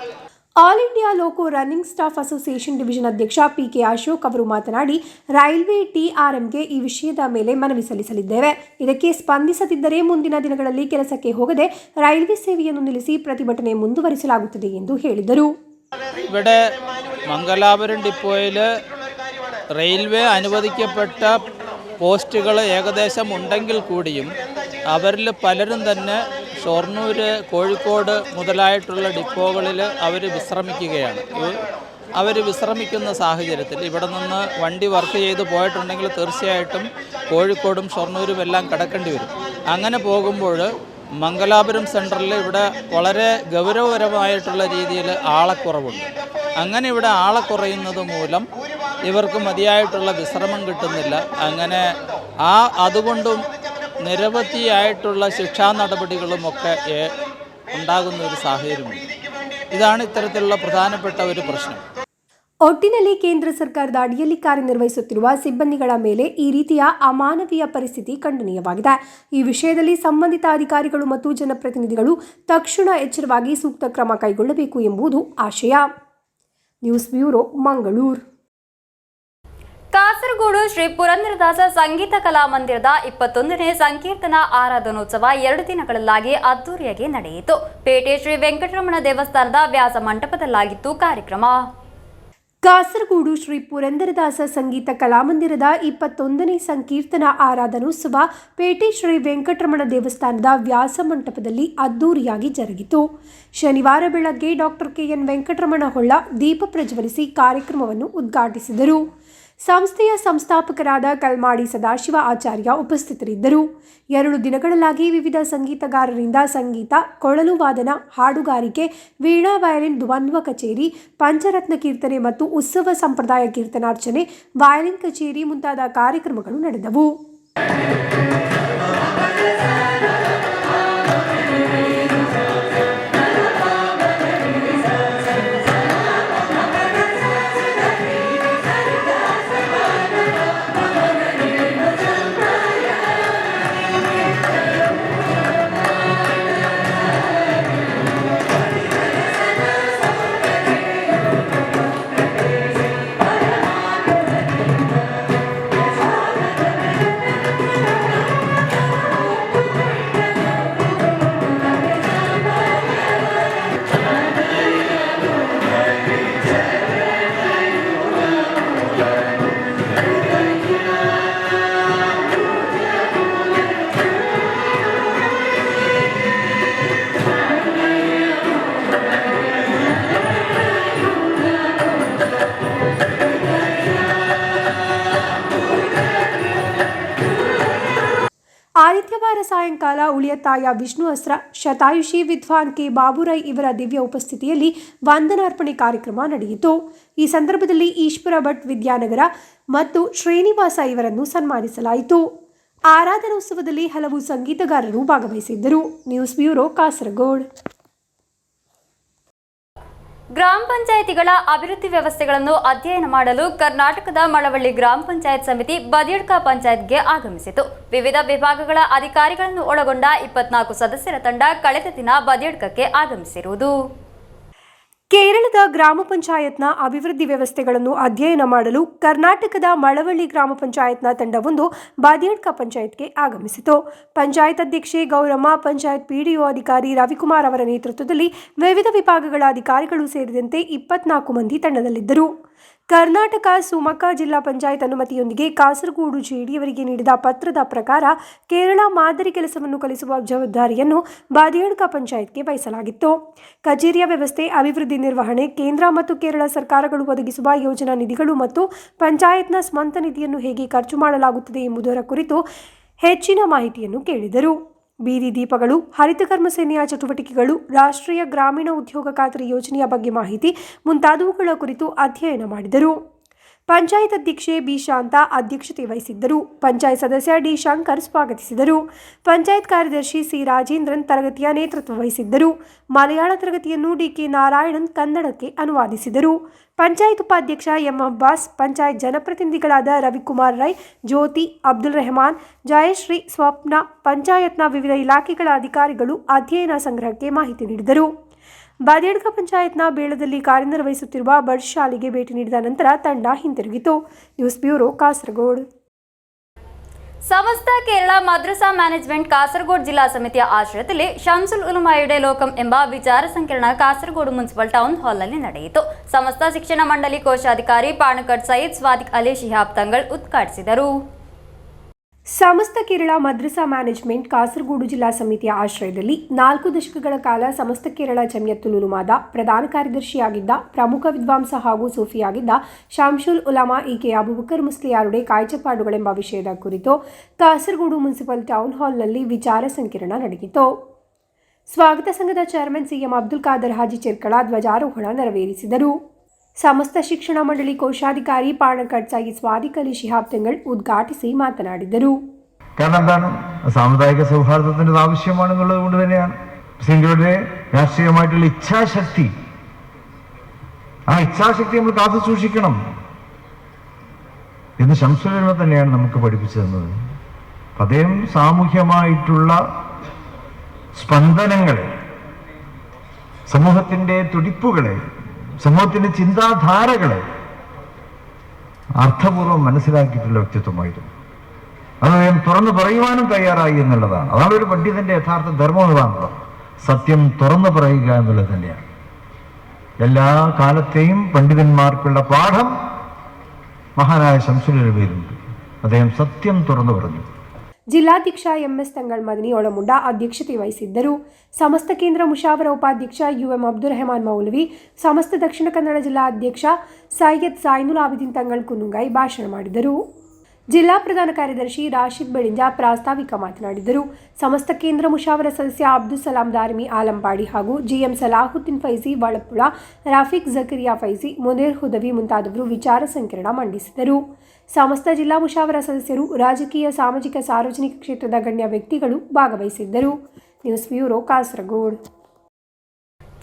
ಆಲ್ ಇಂಡಿಯಾ ಲೋಕೋ ರನ್ನಿಂಗ್ ಸ್ಟಾಫ್ ಅಸೋಸಿಯೇಷನ್ ಡಿವಿಷನ್ ಅಧ್ಯಕ್ಷ ಪಿಕೆ ಅಶೋಕ್ ಅವರು ಮಾತನಾಡಿ, ರೈಲ್ವೆ ಟಿಆರ್ಎಂಗೆ ಈ ವಿಷಯದ ಮೇಲೆ ಮನವಿ ಸಲ್ಲಿಸಲಿದ್ದೇವೆ. ಇದಕ್ಕೆ ಸ್ಪಂದಿಸದಿದ್ದರೆ ಮುಂದಿನ ದಿನಗಳಲ್ಲಿ ಕೆಲಸಕ್ಕೆ ಹೋಗದೆ ರೈಲ್ವೆ ಸೇವೆಯನ್ನು ನಿಲ್ಲಿಸಿ ಪ್ರತಿಭಟನೆ ಮುಂದುವರಿಸಲಾಗುತ್ತದೆ ಎಂದು ಹೇಳಿದರು. ഇവിടെ മംഗലാപുരം ഡിപ്പോയിൽ റെയിൽവേ അനുവദിക്കപ്പെട്ട പോസ്റ്റുകൾ ഏകദേശം ഉണ്ടെങ്കിൽ കൂടിയും അവരിൽ പലരും തന്നെ ഷൊർണൂർ, കോഴിക്കോട് മുതലായിട്ടുള്ള ഡിപ്പോകളിൽ അവർ വിശ്രമിക്കുകയാണ്. അവർ വിശ്രമിക്കുന്ന സാഹചര്യത്തിൽ ഇവിടെ നിന്ന് വണ്ടി വർക്ക് ചെയ്ത് പോയിട്ടുണ്ടെങ്കിൽ തീർച്ചയായിട്ടും കോഴിക്കോടും ഷൊർണൂരും എല്ലാം കിടക്കേണ്ടി വരും. അങ്ങനെ പോകുമ്പോൾ മംഗലാപുരം സെൻറ്ററിൽ ഇവിടെ വളരെ ഗൗരവപരമായിട്ടുള്ള രീതിയിൽ ആളെക്കുറവുണ്ട്. അങ്ങനെ ഇവിടെ ആളെ കുറയുന്നത് മൂലം ഇവർക്ക് മതിയായിട്ടുള്ള വിശ്രമം കിട്ടുന്നില്ല. അങ്ങനെ അതുകൊണ്ടും നിരവധിയായിട്ടുള്ള ശിക്ഷാ നടപടികളുമൊക്കെ ഉണ്ടാകുന്ന ഒരു സാഹചര്യമുണ്ട്. ഇതാണ് ഇത്തരത്തിലുള്ള പ്രധാനപ്പെട്ട ഒരു പ്രശ്നം. ಒಟ್ಟಿನಲ್ಲಿ ಕೇಂದ್ರ ಸರ್ಕಾರದ ಅಡಿಯಲ್ಲಿ ಕಾರ್ಯನಿರ್ವಹಿಸುತ್ತಿರುವ ಸಿಬ್ಬಂದಿಗಳ ಮೇಲೆ ಈ ರೀತಿಯ ಅಮಾನವೀಯ ಪರಿಸ್ಥಿತಿ ಖಂಡನೀಯವಾಗಿದೆ. ಈ ವಿಷಯದಲ್ಲಿ ಸಂಬಂಧಿತ ಅಧಿಕಾರಿಗಳು ಮತ್ತು ಜನಪ್ರತಿನಿಧಿಗಳು ತಕ್ಷಣ ಎಚ್ಚರವಾಗಿ ಸೂಕ್ತ ಕ್ರಮ ಕೈಗೊಳ್ಳಬೇಕು ಎಂಬುದು ಆಶಯ. News bureau, Mangaluru. ಕಾಸರಗೋಡು ಶ್ರೀ ಪುರಂದರದಾಸ ಸಂಗೀತ ಕಲಾಮಂದಿರದ 21ನೇ ಸಂಕೀರ್ತನಾ ಆರಾಧನೋತ್ಸವ 2 ದಿನಗಳಲ್ಲಾಗಿ ಅದ್ದೂರಿಯಾಗಿ ನಡೆಯಿತು. ಪೇಟೆ ಶ್ರೀ ವೆಂಕಟರಮಣ ದೇವಸ್ಥಾನದ ವ್ಯಾಸ ಮಂಟಪದಲ್ಲಾಗಿತ್ತು ಕಾರ್ಯಕ್ರಮ. ಕಾಸರಗೋಡು ಶ್ರೀ ಪುರಂದರದಾಸ ಸಂಗೀತ ಕಲಾಮಂದಿರದ 21ನೇ ಸಂಕೀರ್ತನಾ ಆರಾಧನೋತ್ಸವ ಪೇಟೆ ಶ್ರೀ ವೆಂಕಟರಮಣ ದೇವಸ್ಥಾನದ ವ್ಯಾಸ ಮಂಟಪದಲ್ಲಿ ಅದ್ದೂರಿಯಾಗಿ ಜರುಗಿತು. ಶನಿವಾರ ಬೆಳಗ್ಗೆ ಡಾಕ್ಟರ್ ಕೆಎನ್ ವೆಂಕಟರಮಣ ಹೊಳ್ಳ ದೀಪ ಪ್ರಜ್ವಲಿಸಿ ಕಾರ್ಯಕ್ರಮವನ್ನು ಉದ್ಘಾಟಿಸಿದರು. ಸಂಸ್ಥೆಯ ಸಂಸ್ಥಾಪಕರಾದ ಕಲ್ಮಾಡಿ ಸದಾಶಿವ ಆಚಾರ್ಯ ಉಪಸ್ಥಿತರಿದ್ದರು. 2 ದಿನಗಳಲ್ಲಾಗಿ ವಿವಿಧ ಸಂಗೀತಗಾರರಿಂದ ಸಂಗೀತ, ಕೊಳಲು ವಾದನ, ಹಾಡುಗಾರಿಕೆ, ವೀಣಾ ವಯಲಿನ್ ದ್ವಂದ್ವ ಕಚೇರಿ, ಪಂಚರತ್ನ ಕೀರ್ತನೆ ಮತ್ತು ಉತ್ಸವ ಸಂಪ್ರದಾಯ ಕೀರ್ತನಾರ್ಚನೆ, ವಯಲಿನ್ ಕಚೇರಿ ಮುಂತಾದ ಕಾರ್ಯಕ್ರಮಗಳು ನಡೆದವು. ಆದಿತ್ಯವಾರ ಸಾಯಂಕಾಲ ಉಳಿಯತಾಯ ವಿಷ್ಣು ಅಸ್ತ್ರ ಶತಾಯುಷಿ ವಿದ್ವಾನ್ ಕೆ ಬಾಬುರೈ ಇವರ ದಿವ್ಯ ಉಪಸ್ಥಿತಿಯಲ್ಲಿ ವಂದನಾರ್ಪಣೆ ಕಾರ್ಯಕ್ರಮ ನಡೆಯಿತು. ಈ ಸಂದರ್ಭದಲ್ಲಿ ಈಶ್ವರ ಭಟ್ ವಿದ್ಯಾನಗರ ಮತ್ತು ಶ್ರೀನಿವಾಸ ಇವರನ್ನು ಸನ್ಮಾನಿಸಲಾಯಿತು. ಆರಾಧನೋತ್ಸವದಲ್ಲಿ ಹಲವು ಸಂಗೀತಗಾರರು ಭಾಗವಹಿಸಿದ್ದರು. News bureau, Kasaragod. ಗ್ರಾಮ ಪಂಚಾಯಿತಿಗಳ ಅಭಿವೃದ್ಧಿ ವ್ಯವಸ್ಥೆಗಳನ್ನು ಅಧ್ಯಯನ ಮಾಡಲು ಕರ್ನಾಟಕದ ಮಳವಳ್ಳಿ ಗ್ರಾಮ ಪಂಚಾಯತ್ ಸಮಿತಿ ಬದಿಯಡ್ಕ ಪಂಚಾಯತ್ಗೆ ಆಗಮಿಸಿತು. ವಿವಿಧ ವಿಭಾಗಗಳ ಅಧಿಕಾರಿಗಳನ್ನು ಒಳಗೊಂಡ 24 ಸದಸ್ಯರ ತಂಡ ಕಳೆದ ದಿನ ಬದಿಯಡ್ಕಕ್ಕೆ ಆಗಮಿಸಿರುವುದು. ಕೇರಳದ ಗ್ರಾಮ ಪಂಚಾಯತ್ನ ಅಭಿವೃದ್ಧಿ ವ್ಯವಸ್ಥೆಗಳನ್ನು ಅಧ್ಯಯನ ಮಾಡಲು ಕರ್ನಾಟಕದ ಮಳವಳ್ಳಿ ಗ್ರಾಮ ಪಂಚಾಯತ್ನ ತಂಡವೊಂದು ಬಾದಿಯಡ್ಕ ಪಂಚಾಯತ್ಗೆ ಆಗಮಿಸಿತು. ಪಂಚಾಯತ್ ಅಧ್ಯಕ್ಷೆ ಗೌರಮ್ಮ, ಪಂಚಾಯತ್ ಪಿಡಿಒ ಅಧಿಕಾರಿ ರವಿಕುಮಾರ್ ಅವರ ನೇತೃತ್ವದಲ್ಲಿ ವಿವಿಧ ವಿಭಾಗಗಳ ಅಧಿಕಾರಿಗಳು ಸೇರಿದಂತೆ 24 ಮಂದಿ ತಂಡದಲ್ಲಿದ್ದರು. ಕರ್ನಾಟಕ ಸುಮಕ ಜಿಲ್ಲಾ ಪಂಚಾಯತ್ ಅನುಮತಿಯೊಂದಿಗೆ ಕಾಸರಗೋಡು ಜೆಡಿಯವರಿಗೆ ನೀಡಿದ ಪತ್ರದ ಪ್ರಕಾರ ಕೇರಳ ಮಾದರಿ ಕೆಲಸವನ್ನು ಕಲಿಸುವ ಜವಾಬ್ದಾರಿಯನ್ನು ಬಾದಿಯಡ್ಕ ಪಂಚಾಯತ್ಗೆ ವಹಿಸಲಾಗಿತ್ತು. ಕಚೇರಿಯ ವ್ಯವಸ್ಥೆ, ಅಭಿವೃದ್ಧಿ ನಿರ್ವಹಣೆ, ಕೇಂದ್ರ ಮತ್ತು ಕೇರಳ ಸರ್ಕಾರಗಳು ಒದಗಿಸುವ ಯೋಜನಾ ನಿಧಿಗಳು ಮತ್ತು ಪಂಚಾಯತ್ನ ಸ್ವಂತ ನಿಧಿಯನ್ನು ಹೇಗೆ ಖರ್ಚು ಮಾಡಲಾಗುತ್ತದೆ ಎಂಬುದರ ಕುರಿತು ಹೆಚ್ಚಿನ ಮಾಹಿತಿಯನ್ನು ಕೇಳಿದರು. ಬೀದಿ ದೀಪಗಳು, ಹರಿತ ಕರ್ಮ ಸೇನೆಯ ಚಟುವಟಿಕೆಗಳು, ರಾಷ್ಟ್ರೀಯ ಗ್ರಾಮೀಣ ಉದ್ಯೋಗ ಖಾತರಿ ಯೋಜನೆಯ ಬಗ್ಗೆ ಮಾಹಿತಿ ಮುಂತಾದವುಗಳ ಕುರಿತು ಅಧ್ಯಯನ ಮಾಡಿದರು. ಪಂಚಾಯತ್ ಅಧ್ಯಕ್ಷೆ ಬಿ ಶಾಂತಾ ಅಧ್ಯಕ್ಷತೆ ವಹಿಸಿದ್ದರು. ಪಂಚಾಯತ್ ಸದಸ್ಯ ಡಿ ಶಂಕರ್ ಸ್ವಾಗತಿಸಿದರು. ಪಂಚಾಯತ್ ಕಾರ್ಯದರ್ಶಿ ಸಿ ರಾಜೇಂದ್ರನ್ ತರಗತಿಯ ನೇತೃತ್ವ ವಹಿಸಿದ್ದರು. ಮಲಯಾಳ ತರಗತಿಯನ್ನು ಡಿಕೆ ನಾರಾಯಣನ್ ಕನ್ನಡಕ್ಕೆ ಅನುವಾದಿಸಿದರು. ಪಂಚಾಯತ್ ಉಪಾಧ್ಯಕ್ಷ ಎಂ ಅಬ್ಬಾಸ್, ಪಂಚಾಯತ್ ಜನಪ್ರತಿನಿಧಿಗಳಾದ ರವಿಕುಮಾರ್ ರೈ, ಜ್ಯೋತಿ, ಅಬ್ದುಲ್ ರೆಹಮಾನ್, ಜಯಶ್ರೀ, ಸ್ವಪ್ನ, ಪಂಚಾಯತ್ನ ವಿವಿಧ ಇಲಾಖೆಗಳ ಅಧಿಕಾರಿಗಳು ಅಧ್ಯಯನ ಸಂಗ್ರಹಕ್ಕೆ ಮಾಹಿತಿ ನೀಡಿದರು. ಬಾದಿಯಡ್ಕ ಪಂಚಾಯತ್ನ ಬೇಳದಲ್ಲಿ ಕಾರ್ಯನಿರ್ವಹಿಸುತ್ತಿರುವ ಬಡ್ ಶಾಲೆಗೆ ಭೇಟಿ ನೀಡಿದ ನಂತರ ತಂಡ ಹಿಂತಿರುಗಿತು. News bureau, Kasaragod. ಸಮಸ್ತ ಕೇರಳ ಮದ್ರಸಾ ಮ್ಯಾನೇಜ್ಮೆಂಟ್ ಕಾಸರಗೋಡು ಜಿಲ್ಲಾ ಸಮಿತಿಯ ಆಶ್ರಯದಲ್ಲಿ ಶಂಸುಲ್ ಉಲಮಾಯುಡೆ ಲೋಕಂ ಎಂಬ ವಿಚಾರ ಸಂಕಿರಣ ಕಾಸರಗೋಡು ಮುನ್ಸಿಪಲ್ ಟೌನ್ ಹಾಲ್ನಲ್ಲಿ ನಡೆಯಿತು. ಸಮಸ್ತ ಶಿಕ್ಷಣ ಮಂಡಳಿ ಕೋಶಾಧಿಕಾರಿ ಪಾಣಕಟ್ ಸಯೀದ್ ಸ್ವಾದಿಕ್ ಅಲಿ ಶಿಹಾಬ್ ತಂಗಳ್ ಉದ್ಘಾಟಿಸಿದರು. ಸಮಸ್ತ ಕೇರಳ ಮದ್ರಸಾ ಮ್ಯಾನೇಜ್ಮೆಂಟ್ ಕಾಸರಗೋಡು ಜಿಲ್ಲಾ ಸಮಿತಿಯ ಆಶ್ರಯದಲ್ಲಿ 4 ದಶಕಗಳ ಕಾಲ ಸಮಸ್ತ ಕೇರಳ ಜಮಿಯತ್ತುಲ್ ಉಲಮಾದ ಪ್ರಧಾನ ಕಾರ್ಯದರ್ಶಿಯಾಗಿದ್ದ, ಪ್ರಮುಖ ವಿದ್ವಾಂಸ ಹಾಗೂ ಸೂಫಿಯಾಗಿದ್ದ ಶಂಸುಲ್ ಉಲಮಾ ಇಕೆ ಅಬುಬಕರ್ ಮುಸ್ಲಿಯಾರುಡೆ ಕಾಯ್ಚಪಾಡುಗಳೆಂಬ ವಿಷಯದ ಕುರಿತು ಕಾಸರಗೋಡು ಮುನ್ಸಿಪಲ್ ಟೌನ್ ಹಾಲ್ನಲ್ಲಿ ವಿಚಾರ ಸಂಕಿರಣ ನಡೆಯಿತು. ಸ್ವಾಗತ ಸಂಘದ ಚೇರ್ಮನ್ ಸಿಎಂ ಅಬ್ದುಲ್ ಖಾದರ್ ಹಾಜಿ ಚಿರ್ಕಳ ಧ್ವಜಾರೋಹಣ ನೆರವೇರಿಸಿದರು. ಸಮಸ್ತ ಶಿಕ್ಷಣ ಮಂಡಳಿ ಕೋಶಾಧಿಕಾರಿ ಪಾಣಕಟ್ ಸಯೀದ್ ಸ್ವಾದಿಕ್ ಅಲಿ ಶಿಹಾಬ್ ತಂಗಳ್ ಉದ್ಘಾಟಿಸಿ മാതനാടിದರು. കാരണം എന്താണ്, സാമുദായിക സൗഹാർദ്ദത്തിന്റെ ആവശ്യമാണെന്നുള്ളത് കൊണ്ട് തന്നെയാണ് മുസ്ലിംകളുടെ രാഷ്ട്രീയമായിട്ടുള്ള ഇച്ഛാശക്തി, ആ ഇച്ഛാശക്തി നമ്മൾ കാത്തു സൂക്ഷിക്കണം എന്ന് ശംസുൽ ഉലമ തന്നെയാണ് നമുക്ക് പഠിപ്പിച്ചു തന്നത്. അദ്ദേഹം സാമൂഹ്യമായിട്ടുള്ള സ്പന്ദനങ്ങളെ, സമൂഹത്തിന്റെ തുടിപ്പുകളെ, സമൂഹത്തിന്റെ ചിന്താധാരകളെ അർത്ഥപൂർവ്വം മനസ്സിലാക്കിയിട്ടുള്ള വ്യക്തിത്വമായിരുന്നു. അത് അദ്ദേഹം തുറന്നു പറയുവാനും തയ്യാറായി എന്നുള്ളതാണ്. അതാണ് ഒരു പണ്ഡിതന്റെ യഥാർത്ഥ ധർമ്മം എന്നതാണല്ലോ, സത്യം തുറന്നു പറയുക എന്നുള്ളത് തന്നെയാണ്. എല്ലാ കാലത്തെയും പണ്ഡിതന്മാർക്കുള്ള പാഠം മഹാനായ ശംസുൽ ഉലമയിലുണ്ട്. അദ്ദേഹം സത്യം തുറന്നു പറഞ്ഞു. ಜಿಲ್ಲಾಧ್ಯಕ್ಷ ಎಂಎಸ್ ತಂಗಳ್ ಮದನಿ ಒಳಮುಂಡ ಅಧ್ಯಕ್ಷತೆ ವಹಿಸಿದ್ದರು. ಸಮಸ್ತ ಕೇಂದ್ರ ಮುಷಾವರ ಉಪಾಧ್ಯಕ್ಷ ಯುಎಂ ಅಬ್ದುಲ್ ರೆಹಮಾನ್ ಮೌಲವಿ, ಸಮಸ್ತ ದಕ್ಷಿಣ ಕನ್ನಡ ಜಿಲ್ಲಾ ಅಧ್ಯಕ್ಷ ಸೈಯದ್ ಸೈನುಲ್ ಆಬಿದೀನ್ ತಂಗಳ್ ಕುನುಂಗಾಯಿ ಭಾಷಣ ಮಾಡಿದರು. ಜಿಲ್ಲಾ ಪ್ರಧಾನ ಕಾರ್ಯದರ್ಶಿ ರಾಶಿದ್ ಬೆಳಿಂಜ ಪ್ರಾಸ್ತಾವಿಕ ಮಾತನಾಡಿದರು. ಸಮಸ್ತ ಕೇಂದ್ರ ಮುಷಾವರ ಸದಸ್ಯ ಅಬ್ದುಲ್ ಸಲಾಂ ದಾರಿಮಿ ಆಲಂಪಾಡಿ ಹಾಗೂ ಜಿಎಂ ಸಲಾಹುದ್ದೀನ್ ಫೈಜಿ ಬಳಪುಳ, ರಾಫಿಕ್ ಜಕರಿಯಾ ಫೈಜಿ, ಮುನೇರ್ ಹುದವಿ ಮುಂತಾದವರು ವಿಚಾರ ಸಂಕಿರಣ ಮಂಡಿಸಿದರು. ಸಮಸ್ತ ಜಿಲ್ಲಾ ಮುಷಾವರ ಸದಸ್ಯರು, ರಾಜಕೀಯ, ಸಾಮಾಜಿಕ, ಸಾರ್ವಜನಿಕ ಕ್ಷೇತ್ರದ ಗಣ್ಯ ವ್ಯಕ್ತಿಗಳು ಭಾಗವಹಿಸಿದ್ದರು. News bureau, Kasaragod.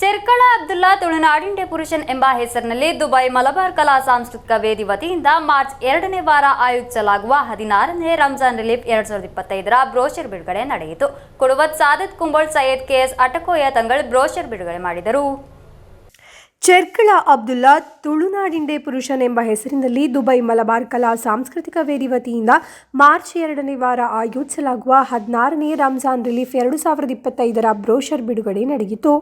ಚೆರ್ಕಳ ಅಬ್ದುಲ್ಲಾ ತುಳುನಾಡಿಂಡೆ ಪುರುಷನ್ ಎಂಬ ಹೆಸರಿನಲ್ಲಿ ದುಬೈ ಮಲಬಾರ್ ಕಲಾ ಸಾಂಸ್ಕೃತಿಕ ವೇದಿ ವತಿಯಿಂದ ಮಾರ್ಚ್ 2ನೇ ವಾರ ಆಯೋಜಿಸಲಾಗುವ 16ನೇ ರಂಜಾನ್ ರಿಲೀಫ್ 2025ರ ಬ್ರೋಷರ್ ಬಿಡುಗಡೆ ನಡೆಯಿತು. ಕುಡುವತ್ ಸಾದತ್ ಕುಂಬೋಳ್ ಸೈಯದ್ ಕೆಎಸ್ ಅಟಕೋಯ ತಂಗಳ್ ಬ್ರೋಷರ್ ಬಿಡುಗಡೆ ಮಾಡಿದರು. ಚೆರ್ಕಳ ಅಬ್ದುಲ್ಲಾ ತುಳುನಾಡಿಂಡೆ ಪುರುಷನ್ ಎಂಬ ಹೆಸರಿನಲ್ಲಿ ದುಬೈ ಮಲಬಾರ್ ಕಲಾ ಸಾಂಸ್ಕೃತಿಕ ವೇದಿ ವತಿಯಿಂದ ಮಾರ್ಚ್ 2ನೇ ವಾರ ಆಯೋಜಿಸಲಾಗುವ 16ನೇ ರಂಜಾನ್ ರಿಲೀಫ್ 2025ರ ಬ್ರೋಷರ್ ಬಿಡುಗಡೆ ನಡೆಯಿತು.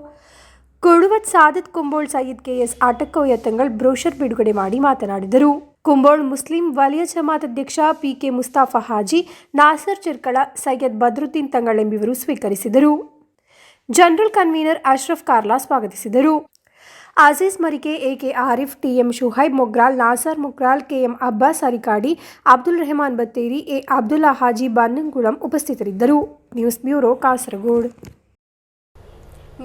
ಕುಡುವತ್ ಸಾದತ್ ಕುಂಬೋಳ್ ಸೈಯದ್ ಕೆಎಸ್ ಅಟಕೋಯ ತಂಗಳ್ ಬ್ರೋಷರ್ ಬಿಡುಗಡೆ ಮಾಡಿ ಮಾತನಾಡಿದರು. ಕುಂಬೋಳ್ ಮುಸ್ಲಿಂ ವಲಯ ಜಮಾತ್ ಅಧ್ಯಕ್ಷ ಪಿಕೆ ಮುಸ್ತಾಫಾ ಹಾಜಿ, ನಾಸರ್ ಚೆರ್ಕಳ, ಸೈಯದ್ ಬದ್ರುದ್ದೀನ್ ತಂಗಳ್ ಎಂಬಿವರು ಸ್ವೀಕರಿಸಿದರು. ಜನರಲ್ ಕನ್ವೀನರ್ ಅಶ್ರಫ್ ಕಾರ್ಲಾ ಸ್ವಾಗತಿಸಿದರು. Aziz Marike, AK Arif, TM Shuhaib Mogral, Nasar Mogral, KM Abbas Arikady, Abdul Rehman Batheri, A Abdulla Haji Bannangulam ಉಪಸ್ಥಿತರಿದ್ದರು. News bureau, Kasaragod.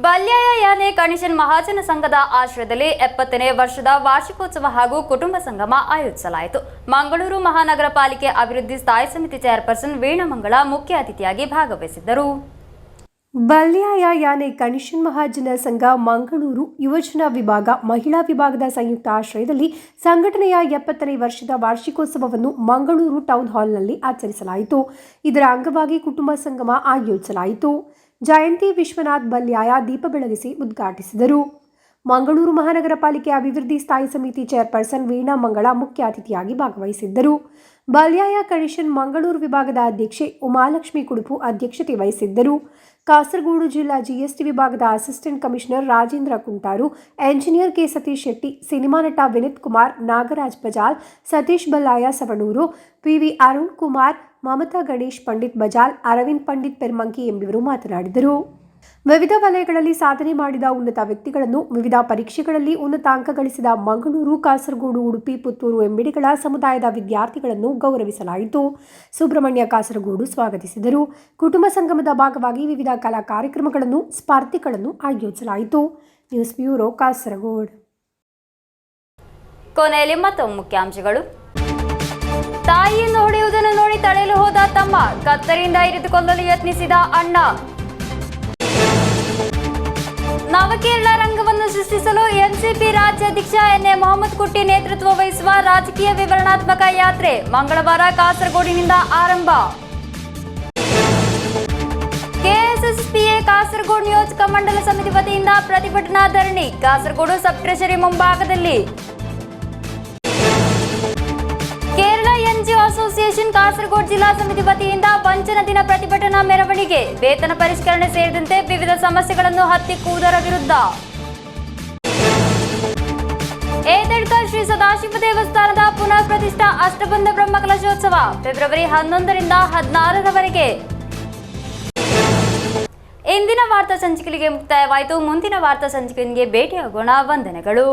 ಬಲ್ಯಾಯ ಯಾನೆ ಕಣಿಶನ್ ಮಹಾಜನ ಸಂಘದ ಆಶ್ರಯದಲ್ಲಿ 70ನೇ ವರ್ಷದ ವಾರ್ಷಿಕೋತ್ಸವ ಹಾಗೂ ಕುಟುಂಬ ಸಂಗಮ ಆಯೋಜಿಸಲಾಯಿತು. ಮಂಗಳೂರು ಮಹಾನಗರ ಪಾಲಿಕೆ ಅಭಿವೃದ್ಧಿ ಸ್ಥಾಯಿ ಸಮಿತಿ ಚೇರ್ಪರ್ಸನ್ ವೀಣಮಂಗಳ ಮುಖ್ಯ ಅತಿಥಿಯಾಗಿ ಭಾಗವಹಿಸಿದ್ದರು. ಬಲ್ಯಾಯ ಯಾನೆ ಕಣಿಶನ್ ಮಹಾಜನ ಸಂಘ ಮಂಗಳೂರು ಯುವಜನ ವಿಭಾಗ, ಮಹಿಳಾ ವಿಭಾಗದ ಸಂಯುಕ್ತ ಆಶ್ರಯದಲ್ಲಿ ಸಂಘಟನೆಯ 70ನೇ ವರ್ಷದ ವಾರ್ಷಿಕೋತ್ಸವವನ್ನು ಮಂಗಳೂರು ಟೌನ್ ಹಾಲ್ನಲ್ಲಿ ಆಚರಿಸಲಾಯಿತು. ಇದರ ಅಂಗವಾಗಿ ಕುಟುಂಬ ಸಂಗಮ ಆಯೋಜಿಸಲಾಯಿತು. ಜಯಂತಿ ವಿಶ್ವನಾಥ್ ಬಲ್ಯಾಯ ದೀಪ ಬೆಳಗಿಸಿ ಉದ್ಘಾಟಿಸಿದರು. ಮಂಗಳೂರು ಮಹಾನಗರ ಪಾಲಿಕೆ ಅಭಿವೃದ್ಧಿ ಸ್ಥಾಯಿ ಸಮಿತಿ ಚೇರ್ಪರ್ಸನ್ ವೀಣಾ ಮಂಗಳ ಮುಖ್ಯ ಅತಿಥಿಯಾಗಿ ಭಾಗವಹಿಸಿದ್ದರು. ಬಲ್ಯಾಯ ಕಣಿಷನ್ ಮಂಗಳೂರು ವಿಭಾಗದ ಅಧ್ಯಕ್ಷೆ ಉಮಾಲಕ್ಷ್ಮಿ ಕುಡುಪು ಅಧ್ಯಕ್ಷತೆ ವಹಿಸಿದ್ದರು. ಕಾಸರಗೋಡು ಜಿಲ್ಲಾ ಜಿಎಸ್ಟಿ ವಿಭಾಗದ assistant commissioner Rajendra Kuntaru, engineer K Satish Shetty, cinema ನಟ ವಿನಿತ್ ಕುಮಾರ್, ನಾಗರಾಜ್ ಬಜಾಲ್, ಸತೀಶ್ ಬಲ್ಲಾಯ ಸವಣೂರು, ಪಿವಿ ಅರುಣ್ ಕುಮಾರ್, ಮಮತಾ ಗಣೇಶ್ ಪಂಡಿತ್ ಬಜಾಲ್, ಅರವಿಂದ್ ಪಂಡಿತ್ ಪೆರ್ಮಂಕಿ ಎಂಬುವರು ಮಾತನಾಡಿದರು. ವಿವಿಧ ವಲಯಗಳಲ್ಲಿ ಸಾಧನೆ ಮಾಡಿದ ಉನ್ನತ ವ್ಯಕ್ತಿಗಳನ್ನು, ವಿವಿಧ ಪರೀಕ್ಷೆಗಳಲ್ಲಿ ಉನ್ನತ ಅಂಕ ಗಳಿಸಿದ ಮಂಗಳೂರು, ಕಾಸರಗೋಡು, ಉಡುಪಿ, ಪುತ್ತೂರು ಎಂಬಿಡಿಗಳ ಸಮುದಾಯದ ವಿದ್ಯಾರ್ಥಿಗಳನ್ನು ಗೌರವಿಸಲಾಯಿತು. ಸುಬ್ರಹ್ಮಣ್ಯ ಕಾಸರಗೋಡು ಸ್ವಾಗತಿಸಿದರು. ಕುಟುಂಬ ಸಂಗಮದ ಭಾಗವಾಗಿ ವಿವಿಧ ಕಲಾ ಕಾರ್ಯಕ್ರಮಗಳನ್ನು, ಸ್ಪರ್ಧೆಗಳನ್ನು ಆಯೋಜಿಸಲಾಯಿತು. News bureau, Kasaragod. ಕೊನೆಯಲ್ಲಿ ಮತ್ತೊಮ್ಮೆ ಮುಖ್ಯಾಂಶಗಳು. ತಾಯಿಯನ್ನು ಹೊಡೆಯುವುದನ್ನು ನೋಡಿ ತಡೆಯಲು ಹೋದ ತಮ್ಮ, ಕತ್ತರಿಯಿಂದ ಇರಿದುಕೊಳ್ಳಲು ಯತ್ನಿಸಿದ ಅಣ್ಣ. ನವಕೇರಳ ರಂಗವನ್ನು ಸೃಷ್ಟಿಸಲು ಎನ್ಸಿಪಿ ರಾಜ್ಯಾಧ್ಯಕ್ಷ ಎನ್ಎ ಮೊಹಮ್ಮದ್ ಕುಟ್ಟಿ ನೇತೃತ್ವ ವಹಿಸುವ ರಾಜಕೀಯ ವಿವರಣಾತ್ಮಕ ಯಾತ್ರೆ ಮಂಗಳವಾರ ಕಾಸರಗೋಡಿನಿಂದ ಆರಂಭ. ಕೆಎಸ್ಎಸ್ಪಿಎ ಕಾಸರಗೋಡು ನಿಯೋಜಕ ಮಂಡಲ ಸಮಿತಿ ವತಿಯಿಂದ ಪ್ರತಿಭಟನಾ ಧರಣಿ ಕಾಸರಗೋಡು ಸಬ್ ಟ್ರೆಷರಿ ಮುಂಭಾಗದಲ್ಲಿ. ಕೇರಳ ಎನ್ಜಿಒ ಅಸೋಸಿಯೇಷನ್ ಕಾಸರಗೋಡು ಜಿಲ್ಲಾ ಸಮಿತಿ ವತಿಯಿಂದ ವಂಚನ ದಿನ ಪ್ರತಿಭಟನಾ ಮೆರವಣಿಗೆ, ವೇತನ ಪರಿಷ್ಕರಣೆ ಸೇರಿದಂತೆ ವಿವಿಧ ಸಮಸ್ಯೆಗಳನ್ನು ಹತ್ತಿಕ್ಕುವುದರ ವಿರುದ್ಧ. ಏತಡ್ಕ ಶ್ರೀ ಸದಾಶಿವ ದೇವಸ್ಥಾನದ ಪುನರ್ ಪ್ರತಿಷ್ಠಾ ಅಷ್ಟಬಂಧ ಬ್ರಹ್ಮಕಲಶೋತ್ಸವ ಫೆಬ್ರವರಿ 11ರಿಂದ 16ರವರೆಗೆ. ಇಂದಿನ ವಾರ್ತಾ ಸಂಚಿಕೆಗೆ ಮುಕ್ತಾಯವಾಯಿತು. ಮುಂದಿನ ವಾರ್ತಾ ಸಂಚಿಕೆಗೆ ಭೇಟಿಯಾಗೋಣ. ವಂದನೆಗಳು.